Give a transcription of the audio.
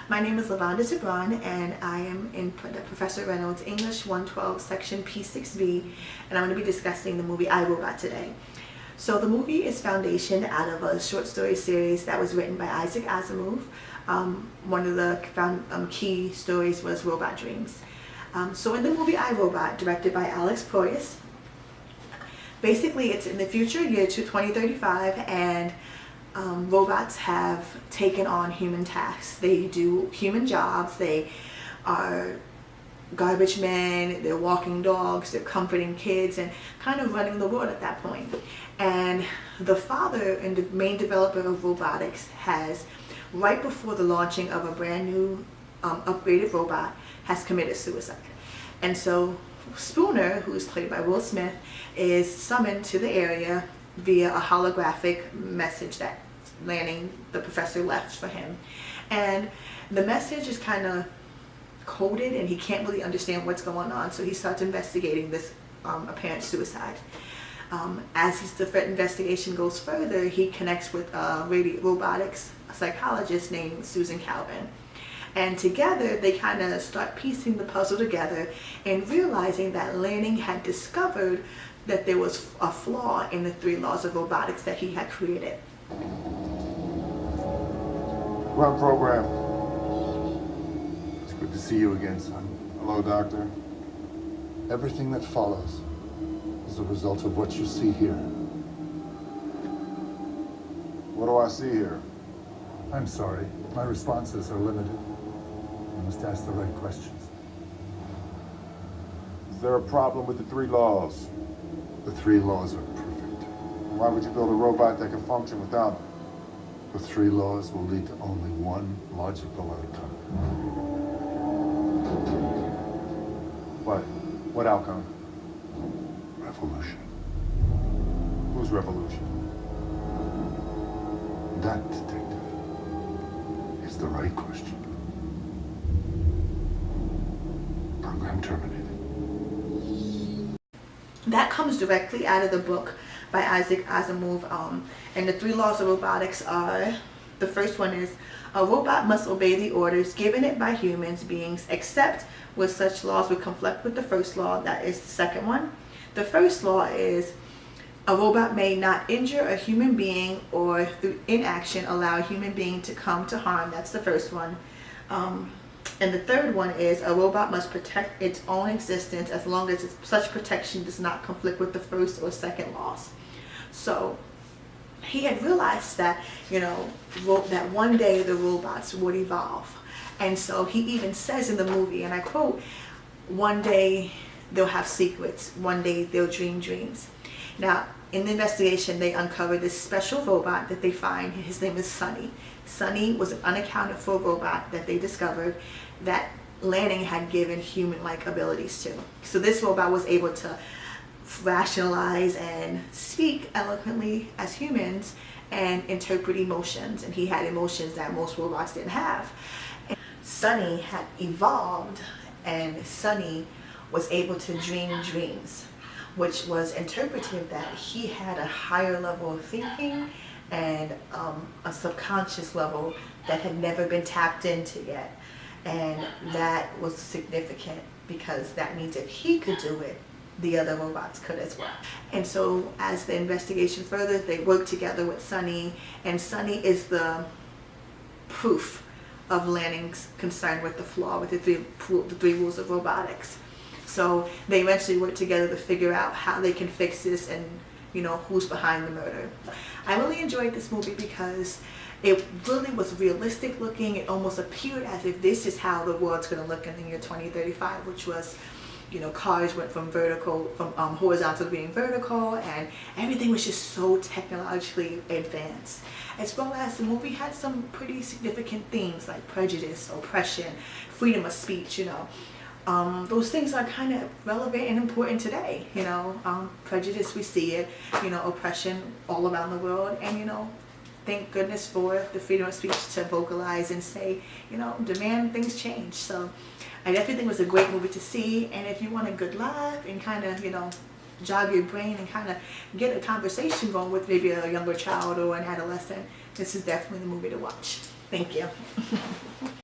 My name is Lavonda Tabron, and I am in Professor Reynolds English 112 section P6B, and I'm going to be discussing the movie I, Robot today. So the movie is foundationed out of a short story series that was written by Isaac Asimov. One of the key stories was Robot Dreams. So in the movie I, Robot, directed by Alex Proyas, basically it's in the future, year 2035, and robots have taken on human tasks. They do human jobs. They are garbage men, they're walking dogs, they're comforting kids, and kind of running the world at that point. And the father and the main developer of robotics has, right before the launching of a brand new upgraded robot, has committed suicide. And so Spooner, who is played by Will Smith, is summoned to the area via a holographic message that Lanning, the professor, left for him. And the message is kind of coded and he can't really understand what's going on, so he starts investigating this apparent suicide. As the investigation goes further, he connects with a robotics psychologist named Susan Calvin. And together they kind of start piecing the puzzle together and realizing that Lanning had discovered that there was a flaw in the 3 laws of robotics that he had created. Run program. It's good to see you again, son. Hello, Doctor. Everything that follows is the result of what you see here. What do I see here? I'm sorry. My responses are limited. You must ask the right questions. Is there a problem with the 3 laws? The 3 laws are perfect. Why would you build a robot that can function without them? The 3 laws will lead to only one logical outcome. What outcome? Revolution. Whose revolution? That, detective, is the right question. Program terminated. That comes directly out of the book by Isaac Asimov, and the 3 laws of robotics are, the first one is, a robot must obey the orders given it by human beings, except where such laws would conflict with the first law. That is the second one. The first law is, a robot may not injure a human being or through inaction allow a human being to come to harm. That's the first one. And the third one is, a robot must protect its own existence as long as such protection does not conflict with the first or second laws. So he had realized that, that one day the robots would evolve. And so he even says in the movie, and I quote, one day they'll have secrets, one day they'll dream dreams. Now, in the investigation, they uncovered this special robot that they find. His name is Sonny. Sonny was an unaccounted for robot that they discovered that Lanning had given human-like abilities to. So this robot was able to rationalize and speak eloquently as humans and interpret emotions, and he had emotions that most robots didn't have. And Sonny had evolved, and Sonny was able to dream dreams, which was interpreted that he had a higher level of thinking and a subconscious level that had never been tapped into yet. And that was significant because that means if he could do it, the other robots could as well. And so as the investigation furthers, they work together with Sonny, and Sonny is the proof of Lanning's concern with the flaw with the 3 rules of robotics. So they eventually work together to figure out how they can fix this and who's behind the murder. I really enjoyed this movie because it really was realistic looking. It almost appeared as if this is how the world's going to look in the year 2035, which was, cars went from horizontal to being vertical, and everything was just so technologically advanced. As well as the movie had some pretty significant themes like prejudice, oppression, freedom of speech, those things are kind of relevant and important today. Prejudice, we see it, oppression all around the world, and thank goodness for the freedom of speech to vocalize and say, demand things change. So I definitely think it was a great movie to see, and if you want a good laugh and kind of, jog your brain and kind of get a conversation going with maybe a younger child or an adolescent, this is definitely the movie to watch. Thank you.